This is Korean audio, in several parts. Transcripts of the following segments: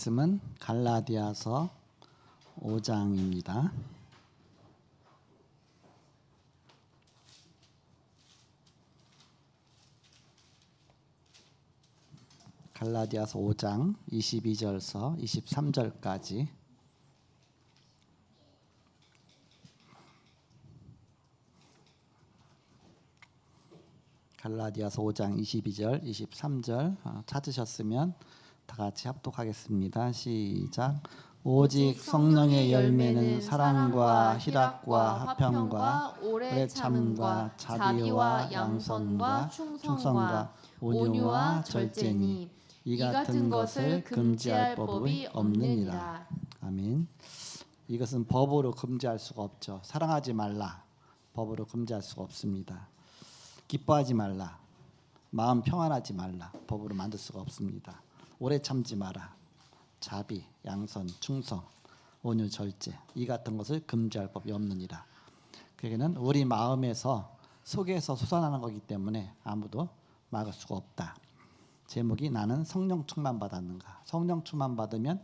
말씀은 갈라디아서 5장입니다. 갈라디아서 5장 22절서 23절까지. 갈라디아서 5장 22절, 23절 찾으셨으면 다 같이 합독하겠습니다. 시작. 오직 성령의 열매는 사랑과 희락과 화평과 오래 참음과 자비와 양선과 충성과 온유와 절제니 이 같은 것을 금지할 법이 없느니라. 아멘. 이것은 법으로 금지할 수가 없죠. 사랑하지 말라. 법으로 금지할 수가 없습니다. 기뻐하지 말라. 마음 평안하지 말라. 법으로 만들 수가 없습니다. 오래 참지 마라. 자비, 양선, 충성, 온유, 절제 이 같은 것을 금지할 법이 없느니라. 그게는 우리 마음에서 속에서 솟아나는 거기 때문에 아무도 막을 수가 없다. 제목이 나는 성령 충만 받았는가. 성령 충만 받으면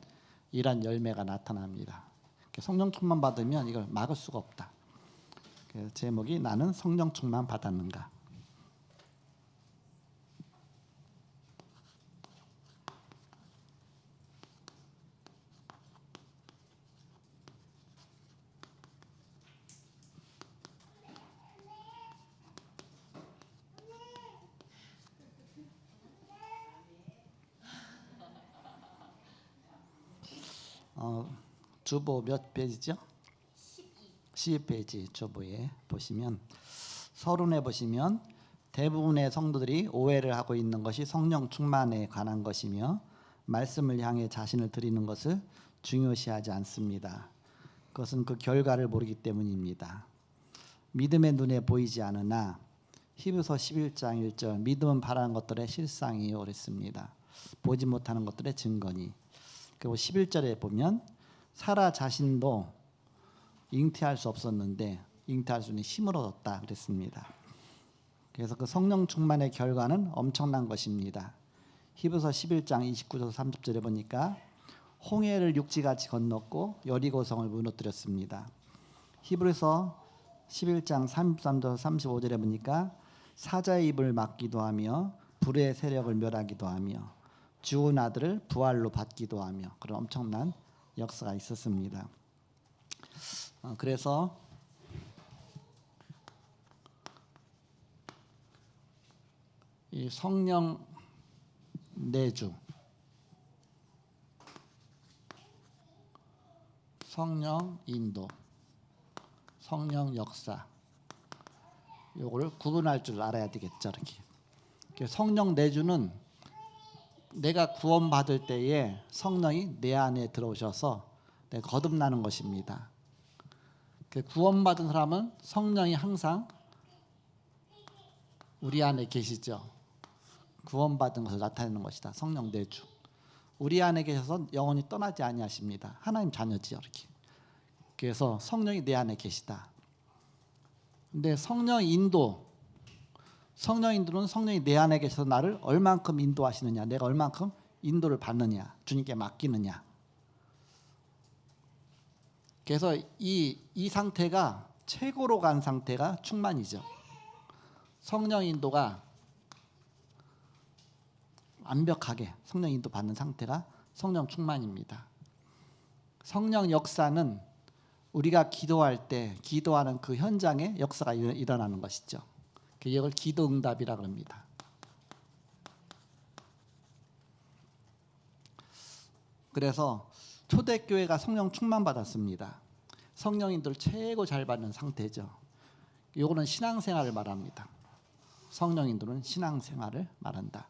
이런 열매가 나타납니다. 성령 충만 받으면 이걸 막을 수가 없다. 제목이 나는 성령 충만 받았는가. 주보 몇 페이지죠? 12페이지 주보에 보시면 서론에 보시면 대부분의 성도들이 오해를 하고 있는 것이 성령 충만에 관한 것이며 말씀을 향해 자신을 드리는 것을 중요시하지 않습니다. 그것은 그 결과를 모르기 때문입니다. 믿음의 눈에 보이지 않으나 히브리서 11장 1절 믿음은 바라는 것들의 실상이요 그랬습니다. 보지 못하는 것들의 증거니. 그리고 11절에 보면 사라 자신도 잉태할 수 없었는데 잉태할 수 있는 힘을 얻었다 그랬습니다. 그래서 그 성령 충만의 결과는 엄청난 것입니다. 히브리서 11장 29절 30절에 보니까 홍해를 육지같이 건넜고 여리고성을 무너뜨렸습니다. 히브리서 11장 33절 35절에 보니까 사자의 입을 막기도 하며 불의 세력을 멸하기도 하며 죽은 아들을 부활로 받기도 하며 그런 엄청난 역사가 있었습니다. 그래서 이 성령 내주, 성령 인도, 성령 역사 요거를 구분할 줄 알아야 되겠죠. 이렇게 성령 내주는 내가 구원받을 때에 성령이 내 안에 들어오셔서 거듭나는 것입니다. 구원받은 사람은 성령이 항상 우리 안에 계시죠. 구원받은 것을 나타내는 것이다. 성령 내주. 우리 안에 계셔서 영원히 떠나지 아니하십니다. 하나님 자녀지요. 이렇게. 그래서 성령이 내 안에 계시다. 근데 성령 인도는 성령이 내 안에 계셔서 나를 얼만큼 인도하시느냐, 내가 얼만큼 인도를 받느냐, 주님께 맡기느냐. 그래서 이 상태가 최고로 간 상태가 충만이죠. 성령 인도가 완벽하게 성령 인도 받는 상태가 성령 충만입니다. 성령 역사는 우리가 기도할 때 기도하는 그 현장에 역사가 일어나는 것이죠. 이걸 기도응답이라고 합니다. 그래서 초대교회가 성령 충만 받았습니다. 성령인들 최고 잘 받는 상태죠. 이거는 신앙생활을 말합니다. 성령인들은 신앙생활을 말한다.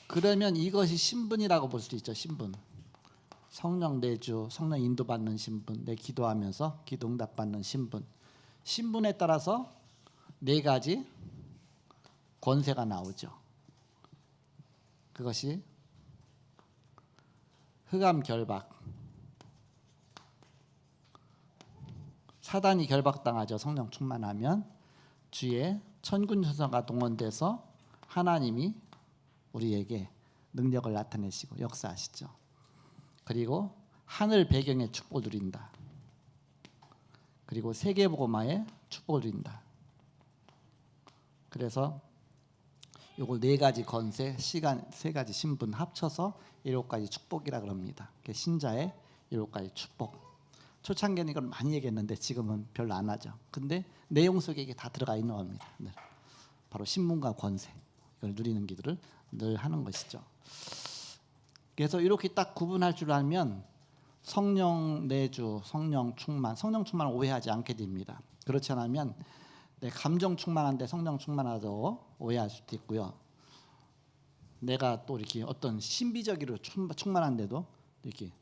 그러면 이것이 신분이라고 볼 수 있죠. 신분. 성령 내주, 성령 인도받는 신분, 내 기도하면서 기도응답 받는 신분. 신분에 따라서 네 가지 권세가 나오죠. 그것이 흑암 결박, 사단이 결박당하죠. 성령 충만하면 주의 천군 천사가 동원돼서 하나님이 우리에게 능력을 나타내시고 역사하시죠. 그리고 하늘 배경에 축복을 누린다. 그리고 세계복음화에 축복을 누린다. 그래서 요걸 네 가지 건세, 시간, 세 가지 신분 합쳐서 일곱 가지 축복이라 그럽니다. 신자의 일곱 가지 축복. 초창기에는 이걸 많이 얘기했는데 지금은 별로 안 하죠. 근데 내용 속에 이게 다 들어가 있는 겁니다. 바로 신분과 권세, 이걸 누리는 기도를 늘 하는 것이죠. 그래서 이렇게 딱 구분할 줄 알면 성령 내주, 성령 충만을 오해하지 않게 됩니다. 그렇지 않으면 감정 충만한데 성령 충만하다고 오해할 수도 있고요. 내가 또 이렇게 어떤 신비적으로 충만한데도 이렇게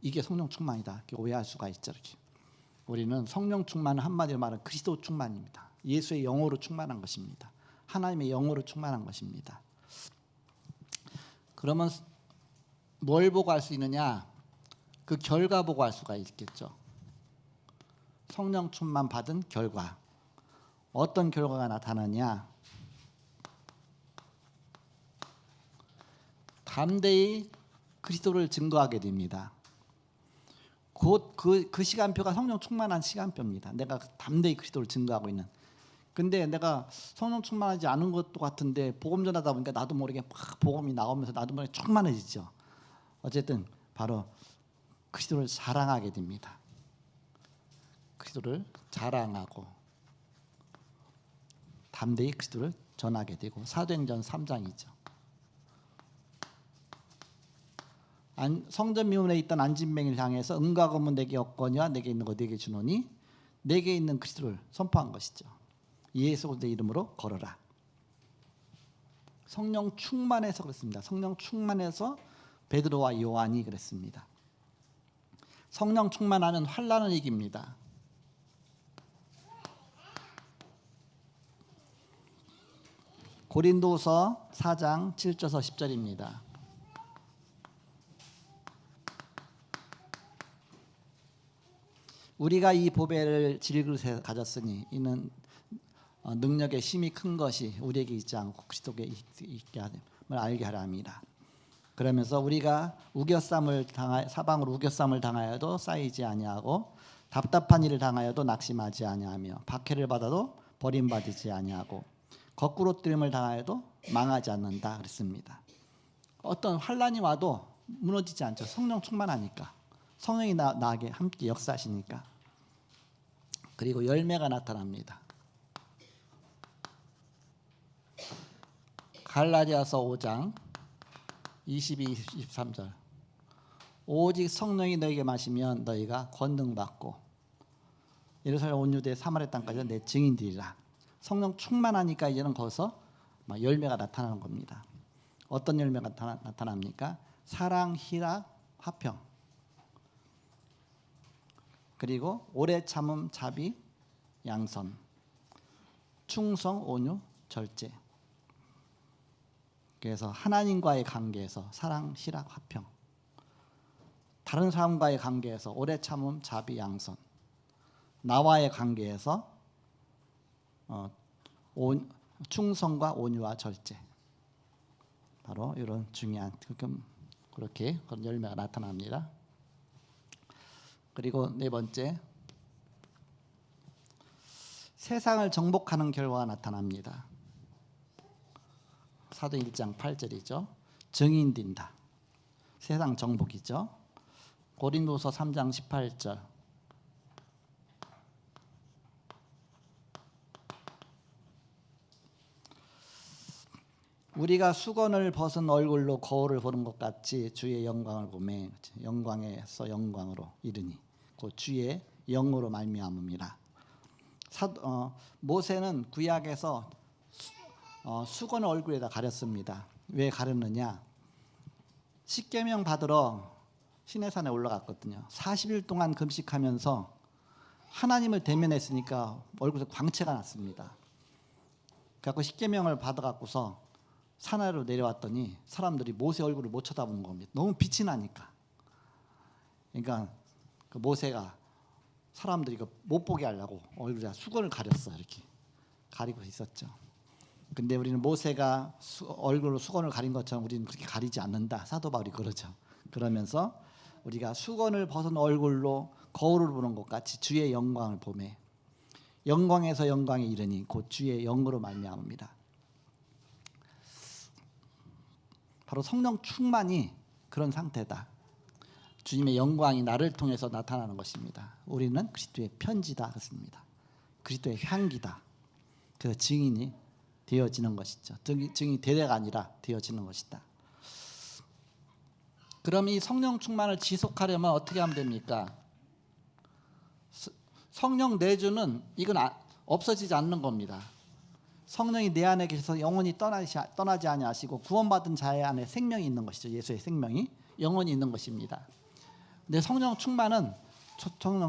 이게 성령 충만이다 이렇게 오해할 수가 있죠. 이렇게. 우리는 성령 충만은 한마디로 말하면 그리스도 충만입니다. 예수의 영으로 충만한 것입니다. 하나님의 영으로 충만한 것입니다. 그러면 뭘 보고 할 수 있느냐? 그 결과 보고 할 수가 있겠죠. 성령 충만 받은 결과. 어떤 결과가 나타나냐? 담대히 그리스도를 증거하게 됩니다. 곧 그 시간표가 성령 충만한 시간표입니다. 내가 담대히 그리스도를 증거하고 있는. 근데 내가 성령 충만하지 않은 것도 같은데 복음 전하다 보니까 나도 모르게 막 복음이 나오면서 나도 모르게 충만해지죠. 어쨌든 바로 그리스도를 자랑하게 됩니다. 그리스도를 자랑하고 담대히 그리스도를 전하게 되고 사도행전 3장이죠. 성전 미문에 있던 안진뱅이를 향해서 은과 금은 내게 없거니와 내게 있는 거 내게 주노니 내게 있는 그리스도를 선포한 것이죠. 예수 그리스도의 이름으로 걸어라. 성령 충만해서 그렇습니다. 성령 충만해서 베드로와 요한이 그랬습니다. 성령 충만하면 환난을 이깁니다. 고린도서 4장 7절에서 10절입니다. 우리가 이 보배를 질그릇에 가졌으니 이는 능력의 힘이 큰 것이 우리에게 있지 않고 그리스도께 있게 함을 알게 하려 함이라. 그러면서 우리가 사방으로 우겨쌈을 당하여도 쌓이지 아니하고 답답한 일을 당하여도 낙심하지 아니하며 박해를 받아도 버림받지 아니하고 거꾸로 뜨림을 당하여도 망하지 않는다 그랬습니다. 어떤 환난이 와도 무너지지 않죠. 성령 충만하니까. 성령이 나에게 함께 역사하시니까. 그리고 열매가 나타납니다. 갈라디아서 5장 22, 23절. 오직 성령이 너에게 마시면 너희가 권능받고 예루살렘 온 유대 사마리아 땅까지 내 증인들이라. 성령 충만하니까 이제는 거기서 열매가 나타나는 겁니다. 어떤 열매가 나타납니까? 사랑, 희락, 화평. 그리고 오래 참음, 자비, 양선, 충성, 온유, 절제. 그래서 하나님과의 관계에서 사랑, 희락, 화평. 다른 사람과의 관계에서 오래 참음, 자비, 양선. 나와의 관계에서 충성과 온유와 절제. 바로 이런 중요한 그렇게 그런 열매가 나타납니다. 그리고 네 번째, 세상을 정복하는 결과가 나타납니다. 사도행 1장 8절이죠. 증인된다. 세상 정복이죠. 고린도서 3장 18절. 우리가 수건을 벗은 얼굴로 거울을 보는 것 같이 주의 영광을 보매 영광에서 영광으로 이르니 그 주의 영으로 말미암음이라. 모세는 구약에서 수건을 얼굴에다 가렸습니다. 왜 가렸느냐? 십계명 받으러 시내산에 올라갔거든요. 40일 동안 금식하면서 하나님을 대면했으니까 얼굴에 광채가 났습니다. 그래서 십계명을 받아갖고서 산 아래로 내려왔더니 사람들이 모세 얼굴을 못 쳐다보는 겁니다. 너무 빛이 나니까. 그러니까 그 모세가 사람들이 못 보게 하려고 얼굴에 수건을 가렸어. 이렇게 가리고 있었죠. 근데 우리는 모세가 얼굴로 수건을 가린 것처럼 우리는 그렇게 가리지 않는다. 사도 바울이 그러죠. 그러면서 우리가 수건을 벗은 얼굴로 거울을 보는 것 같이 주의 영광을 보매 영광에서 영광에 이르니 곧 주의 영으로 말미암습니다. 바로 성령 충만이 그런 상태다. 주님의 영광이 나를 통해서 나타나는 것입니다. 우리는 그리스도의 편지다 그렇습니다. 그리스도의 향기다. 그래서 증인이 되어지는 것이죠. 증인이 되려가 아니라 되어지는 것이다. 그럼 이 성령 충만을 지속하려면 어떻게 하면 됩니까? 성령 내주는 이건 없어지지 않는 겁니다. 성령이 내 안에 계셔서 영원히 떠나지 아니하시고 구원받은 자의 안에 생명이 있는 것이죠. 예수의 생명이 영원히 있는 것입니다. 근데 성령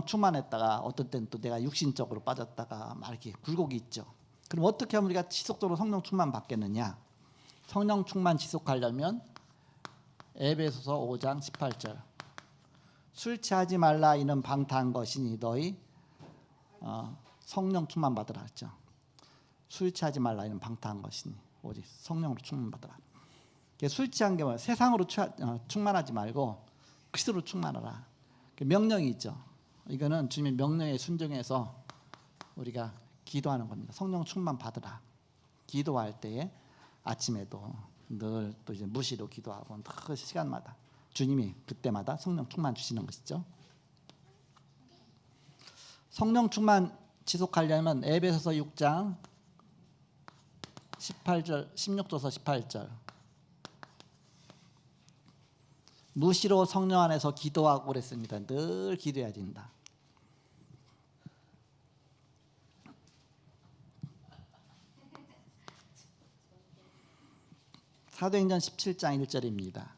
충만했다가 어떤 때는 또 내가 육신적으로 빠졌다가 막 이렇게 굴곡이 있죠. 그럼 어떻게 하면 우리가 지속적으로 성령 충만 받겠느냐? 성령 충만 지속하려면 에베소서 5장 18절 술 취하지 말라 이는 방탕한 것이니 너희 성령 충만 받으라 했죠. 술 취하지 말라 이는 방탕한 것이니 오직 성령으로 충만 받으라. 술 취한 게 뭐예요? 세상으로 충만하지 말고 그리스도로 충만하라. 명령이 있죠. 이거는 주님의 명령에 순종해서 우리가 기도하는 겁니다. 성령 충만 받으라. 기도할 때에 아침에도 늘 또 이제 무시로 기도하고 그 시간마다 주님이 그때마다 성령 충만 주시는 것이죠. 성령 충만 지속하려면 에베소서 6장 18절 16절서 18절 무시로 성령 안에서 기도하고 그랬습니다. 늘 기도해야 된다. 사도행전 17장 1절입니다.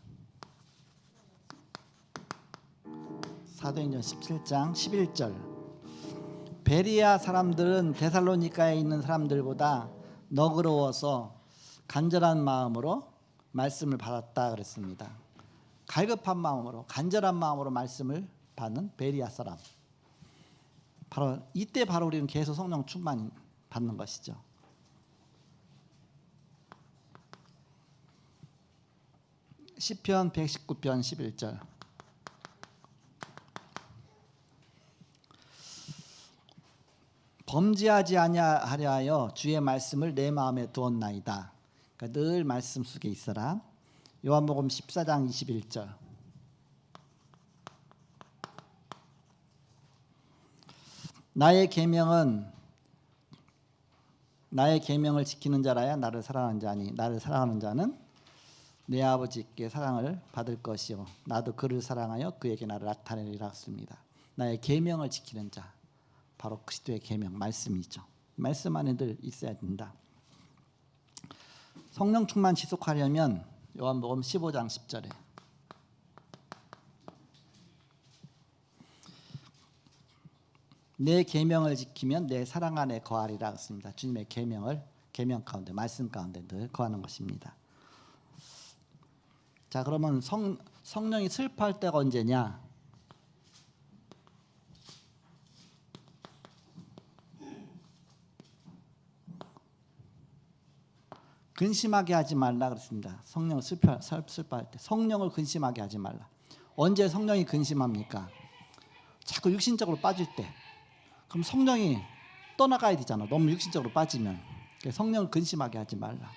사도행전 17장 11절 베리아 사람들은 데살로니가에 있는 사람들보다 너그러워서 간절한 마음으로 말씀을 받았다 그랬습니다. 갈급한 마음으로 간절한 마음으로 말씀을 받는 베리아 사람. 바로 이때 바로 우리는 계속 성령 충만 받는 것이죠. 시편 119편 11절 범죄하지 아니하려 하여 주의 말씀을 내 마음에 두었나이다. 그러니까 늘 말씀 속에 있어라. 요한복음 14장 21절 나의 계명을 지키는 자라야 나를 사랑하는 자니 나를 사랑하는 자는 내 아버지께 사랑을 받을 것이요 나도 그를 사랑하여 그에게 나를 나타내리라 했습니다. 나의 계명을 지키는 자 바로 그리스도의 계명 말씀이죠. 말씀 안에 늘 있어야 된다. 성령 충만 지속하려면 요한복음 15장 10절에 내 계명을 지키면 내 사랑 안에 거하리라 했습니다. 주님의 계명 가운데 말씀 가운데 늘 거하는 것입니다. 자, 그러면 성령이 슬퍼할 때가 언제냐? 근심하게 하지 말라 그랬습니다. 성령을 슬퍼할 때 성령을 근심하게 하지 말라. 언제 성령이 근심합니까? 자꾸 육신적으로 빠질 때. 그럼 성령이 떠나가야 되잖아. 너무 육신적으로 빠지면. 성령을 근심하게 하지 말라.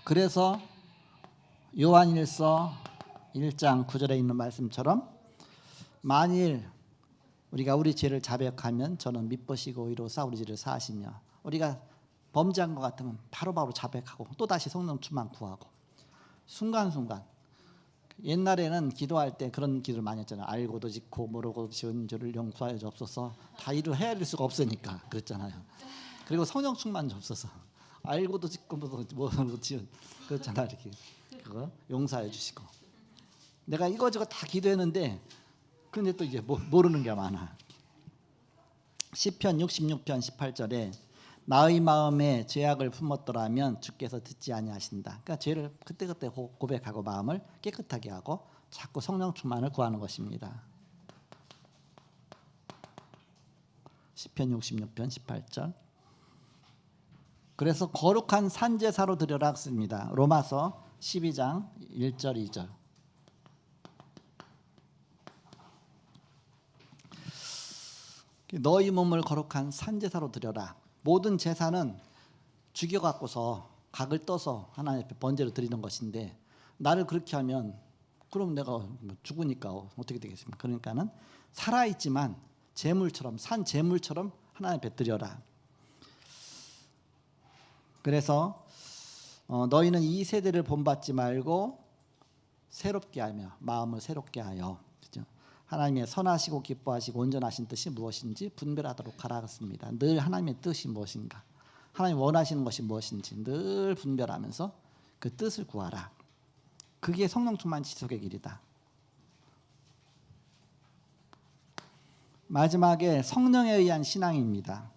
그래서 요한일서 1장 9절에 있는 말씀처럼 만일 우리가 우리 죄를 자백하면 저는 미쁘시고 의로우사 우리 죄를 사하시며 우리가 범죄한 것 같으면 바로바로 자백하고 또다시 성령 충만 구하고 순간순간 옛날에는 기도할 때 그런 기도를 많이 했잖아요. 알고도 짓고 모르고도 지은 죄를 용서하여 주옵소서. 다 이루 헤아릴 수가 없으니까 그랬잖아요. 그리고 성령 충만이 없어서 알고도 짓고 모르고도 지은 그렇잖아요. 이렇게 그거 용서해 주시고 내가 이거저거 다 기도했는데 근데 또 이제 모르는 게 많아. 시편 66편 18절에 나의 마음에 죄악을 품었더라면 주께서 듣지 아니하신다. 그러니까 죄를 그때그때 고백하고 마음을 깨끗하게 하고 자꾸 성령 충만을 구하는 것입니다. 시편 66편 18절. 그래서 거룩한 산제사로 드려라 씁니다. 로마서 12장 1절 2절. 너희 몸을 거룩한 산제사로 드려라. 모든 제사는 죽여갖고서 각을 떠서 하나님 앞에 번제로 드리는 것인데, 나를 그렇게 하면 그럼 내가 죽으니까 어떻게 되겠습니까? 그러니까는 살아있지만 제물처럼, 산 제물처럼 하나님 앞에 드려라. 그래서 너희는 이 세대를 본받지 말고 새롭게 하며 마음을 새롭게 하여, 그렇죠? 하나님의 선하시고 기뻐하시고 온전하신 뜻이 무엇인지 분별하도록 하라 했습니다. 늘 하나님의 뜻이 무엇인가, 하나님 원하시는 것이 무엇인지 늘 분별하면서 그 뜻을 구하라. 그게 성령 충만 지속의 길이다. 마지막에 성령에 의한 신앙입니다.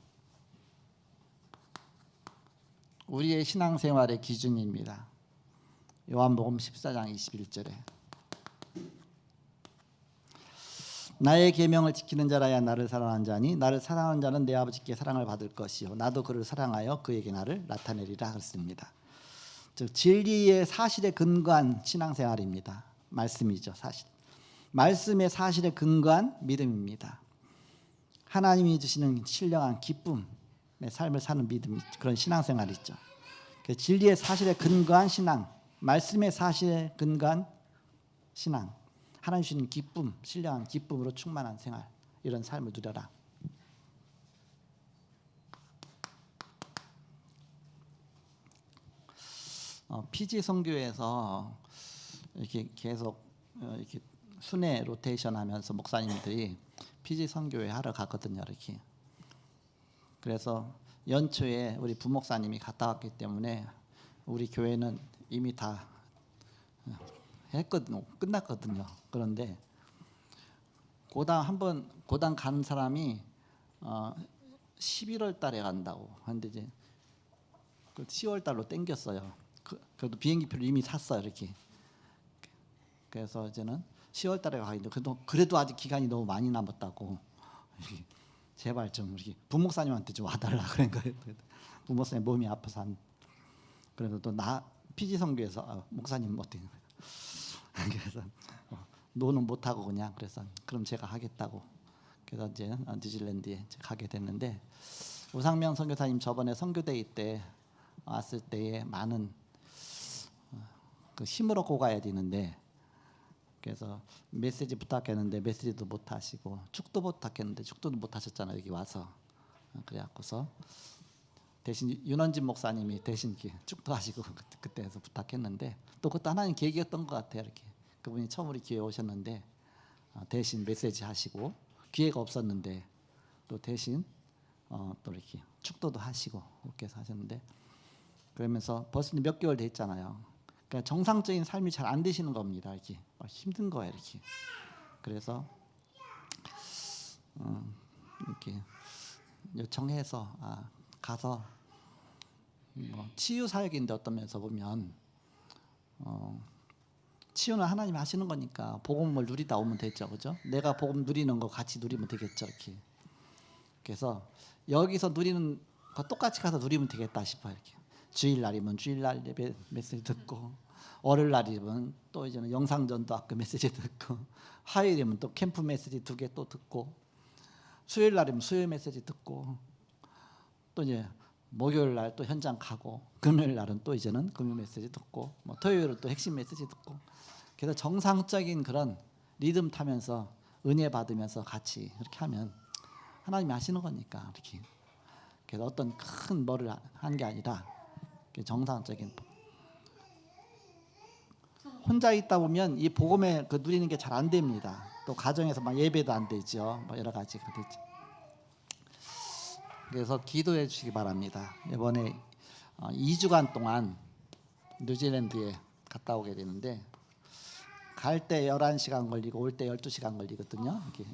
우리의 신앙생활의 기준입니다. 요한복음 14장 21절에 나의 계명을 지키는 자라야 나를 사랑하는 자니 나를 사랑하는 자는 내 아버지께 사랑을 받을 것이요 나도 그를 사랑하여 그에게 나를 나타내리라 그랬습니다. 즉 진리의 사실에 근거한 신앙생활입니다. 말씀이죠. 사실. 말씀의 사실에 근거한 믿음입니다. 하나님이 주시는 신령한 기쁨의 삶을 사는 믿음, 그런 신앙생활이 있죠. 진리의 사실에 근거한 신앙, 말씀의 사실에 근거한 신앙, 하나님 주시는 기쁨, 신령한 기쁨으로 충만한 생활, 이런 삶을 누려라. 피지 선교에서 이렇게 계속 이렇게 순회 로테이션하면서 목사님들이 피지 선교회 하러 갔거든요. 이렇게. 그래서 연초에 우리 부목사님이 갔다 왔기 때문에 우리 교회는 이미 다 했거든요. 끝났거든요. 그런데 고당 간 사람이 11월 달에 간다고 하는데 이제 10월 달로 땡겼어요. 그래도 비행기표를 이미 샀어요. 이렇게. 그래서 이제는 10월 달에 가는데 그래도 아직 기간이 너무 많이 남았다고. 제발 좀 우리 부목사님한테 좀 와달라 그런 거예요. 부목사님 몸이 아파서 그래서 또 나 피지 선교에서 목사님 어떻게 그래서 노는 못 하고 그냥 그래서 그럼 제가 하겠다고. 그래서 이제 뉴질랜드에 가게 됐는데 우상명 선교사님 저번에 선교대회 때 왔을 때에 많은 그 힘을 얻고 가야 되는데 그래서 메시지 부탁했는데 메시지도 못 하시고 축도 부탁했는데 축도도 못 하셨잖아요. 여기 와서. 그래갖고서 대신 윤원진 목사님이 대신 축도 하시고 그때 해서 부탁했는데 또 그것도 하나님 계획이었던 것 같아요. 이렇게 그분이 처음 우리 교회 오셨는데 대신 메시지 하시고 기회가 없었는데 또 대신 또 이렇게 축도도 하시고 그렇게 해서 하셨는데 그러면서 벌써 몇 개월 됐잖아요. 그러니까 정상적인 삶이 잘 안 되시는 겁니다. 이렇게 힘든 거예요. 이렇게. 그래서 이렇게 요청해서 가서 치유 사역인데 어떤 면에서 보면 치유는 하나님 하시는 거니까 복음을 누리다 오면 되죠, 그죠? 내가 복음 누리는 거 같이 누리면 되겠죠, 이렇게. 그래서 여기서 누리는 거 똑같이 가서 누리면 되겠다 싶어요, 이렇게. 주일날이면 주일날 예배 메시지 듣고, 월요일날이면 또 이제는 영상전도 아까 메시지 듣고, 화요일이면 또 캠프 메시지 2개 또 듣고, 수요일날이면 수요일 메시지 듣고, 또 이제 목요일날 또 현장 가고, 금요일날은 또 이제는 금요 메시지 듣고, 토요일은 또 핵심 메시지 듣고. 그래서 정상적인 그런 리듬 타면서 은혜 받으면서 같이 이렇게 하면 하나님이 하시는 거니까 이렇게. 그래서 어떤 큰 뭐를 한 게 아니라 정상적인. 혼자 있다 보면 이 복음에 그 누리는 게 잘 안 됩니다. 또 가정에서 막 예배도 안 되죠. 뭐 여러 가지가 되죠. 그래서 기도해 주시기 바랍니다. 이번에 2주간 동안 뉴질랜드에 갔다 오게 되는데 갈 때 11시간 걸리고 올 때 12시간 걸리거든요. 이렇게.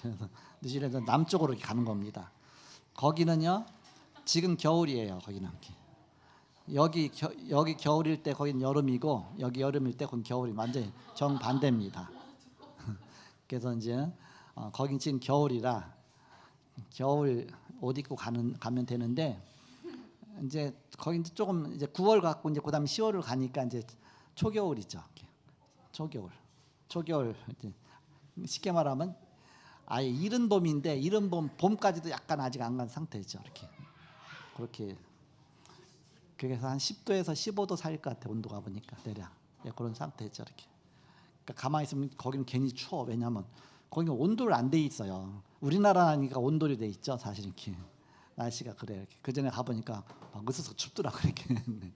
그래서 뉴질랜드 남쪽으로 이렇게 가는 겁니다. 거기는요. 지금 겨울이에요. 거기는. 여기 겨울일 때 거긴 여름이고 여기 여름일 때 거긴 겨울이 완전히 정반대입니다. 그래서 이제 거긴 지금 겨울이라 겨울 옷 입고 가면 되는데 이제 거기 이제 조금 이제 9월 갔고 이제 그다음에 10월을 가니까 이제 초겨울이죠. 초겨울 이제 쉽게 말하면 아예 이른 봄인데 이른 봄까지도 약간 아직 안 간 상태죠. 그렇게 그래서 한 10도에서 15도 사이일 것 같아. 온도가 보니까 대략 그런 상태죠. 그러니까 가만히 있으면 거기는 괜히 추워. 왜냐하면 거기는 온돌 안 돼 있어요. 우리나라니까 온돌이 돼 있죠. 사실 이렇게 날씨가 그래요. 그 전에 가보니까 막 으스스 춥더라고 이렇게. 네.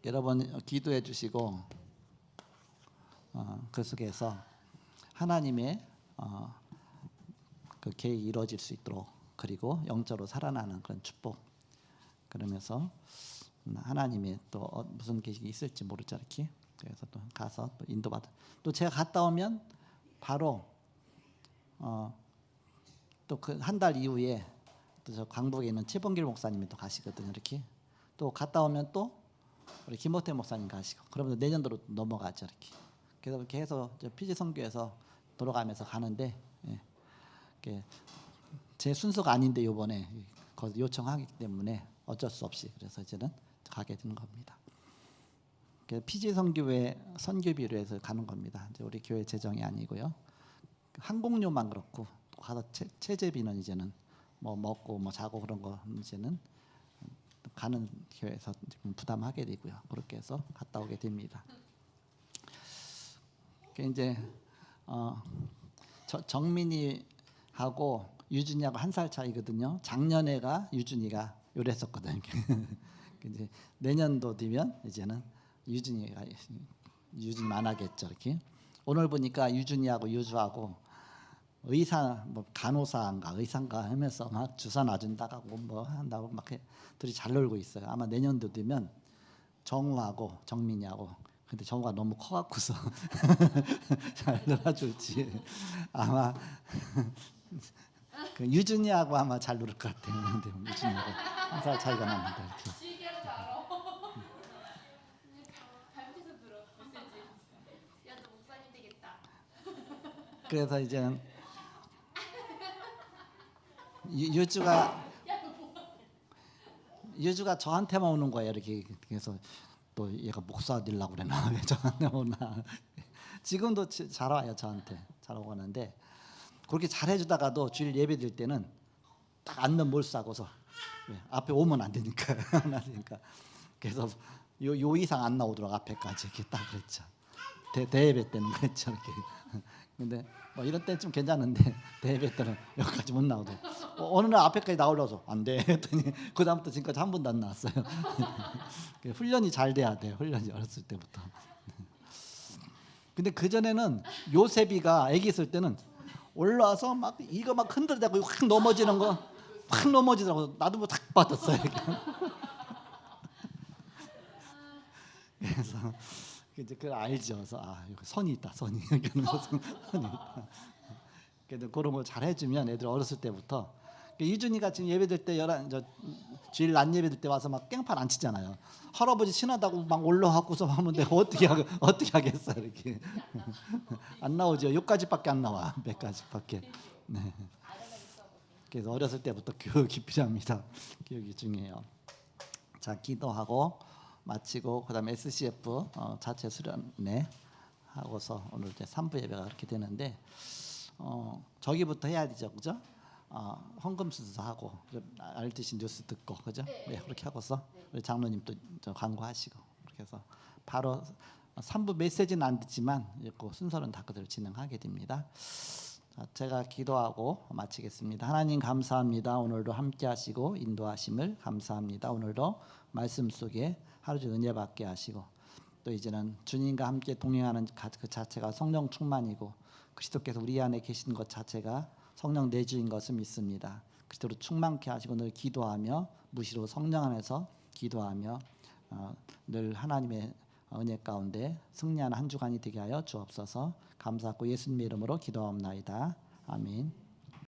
여러분 기도해 주시고 그 속에서 하나님의 그 계획이 이루어질 수 있도록 그리고 영적으로 살아나는 그런 축복 그러면서 하나님의 또 무슨 계획이 있을지 모르죠 이렇게. 그래서 또 가서 또 인도받아 또 제가 갔다 오면 바로 또 그 한 달 이후에 또 저 광복에 있는 최범길 목사님이 또 가시거든요 이렇게. 또 갔다 오면 또 우리 김호태 목사님 가시고 그러면 내년도로 넘어가죠 이렇게. 그래서 계속 피지 선교에서 돌아가면서 가는데 제 순서가 아닌데 이번에 요청하기 때문에 어쩔 수 없이 그래서 이제는 가게 되는 겁니다. 피지 선교회 선교비로 해서 가는 겁니다. 이제 우리 교회 재정이 아니고요. 항공료만 그렇고 가서 체재비는 이제는 뭐 먹고 뭐 자고 그런 거 이제는 가는 교회에서 부담하게 되고요. 그렇게 해서 갔다 오게 됩니다. 이제 정민이하고 유준이하고 1살 차이거든요. 작년에가 유준이가 요랬었거든요. 이제 내년도 되면 이제는 유준이 만나겠죠. 이렇게 오늘 보니까 유준이하고 유주하고 의사 뭐 간호사인가 의사인가 하면서 막 주사 놔준다고 뭐 한다고 막 둘이 잘 놀고 있어요. 아마 내년도 되면 정우하고 정민이하고 근데 정우가 너무 커갖고서 잘 놀아줄지 아마 그 유준이하고 아마 잘 놀을 것 같아요. 근데 유준이하고 1살 차이가 나는데 이렇게. 그래서 이제 유주가 저한테만 오는 거예요. 이렇게. 그래서 또 얘가 목사 되려고 그러나 왜 저한테 오나. 지금도 잘 와요. 저한테 잘 오는데 그렇게 잘해주다가도 주일 예배 드릴 때는 딱 앉는 몰수하고서 앞에 오면 안 되니까 그래서 요 이상 안 나오도록 앞에까지 이렇게 딱 그랬죠. 대예배 때는 그랬죠. 이렇게. 근데 뭐 이런 때 좀 괜찮은데 대예배 때는 여기까지 못 나오고 어느 날 앞에까지 나오려서 안 돼 했더니 그 다음부터 지금까지 한 번도 안 나왔어요. 훈련이 잘 돼야 돼요. 훈련이 어렸을 때부터. 근데 그 전에는 요셉이가 아기 있을 때는 올라와서 막 이거 막 흔들대고 확 넘어지는 거 확 넘어지더라고. 나도 뭐 탁 받았어요. 그래서 이제 그걸 알죠. 그래서 여기 선이 있다. 선이 있다. 그래도 그런 걸 잘 해주면 애들 어렸을 때부터 이준이가 지금 예배될 때 주일 낮 예배될 때 와서 막 깽판 안 치잖아요. 할아버지 친하다고 막 올라와갖고서 하면 내가 어떻게 하겠어 이렇게. 안 나오죠. 여기까지밖에 안 나와. 몇 가지밖에. 네. 그래서 어렸을 때부터 교육이 필요합니다. 교육이 중요해요. 자, 기도하고 마치고 그다음에 SCF 자체 수련회 하고서 오늘 이제 3부 예배가 그렇게 되는데 저기부터 해야 되죠, 그죠? 헌금 순서하고 알듯이 뉴스 듣고 그죠? 네, 그렇게 하고서 우리 장로님 또 광고하시고 그렇게 해서 바로 3부 메시지는 안 듣지만 그 순서는 다 그대로 진행하게 됩니다. 자, 제가 기도하고 마치겠습니다. 하나님 감사합니다. 오늘도 함께하시고 인도하심을 감사합니다. 오늘도 말씀 속에 하루 종일 은혜 받게 하시고 또 이제는 주님과 함께 동행하는 그 자체가 성령 충만이고 그리스도께서 우리 안에 계신 것 자체가 성령 내주인 것을 믿습니다. 그리스도로 충만케 하시고 늘 기도하며 무시로 성령 안에서 기도하며 늘 하나님의 은혜 가운데 승리하는 한 주간이 되게 하여 주옵소서. 감사하고 예수님의 이름으로 기도하옵나이다. 아멘.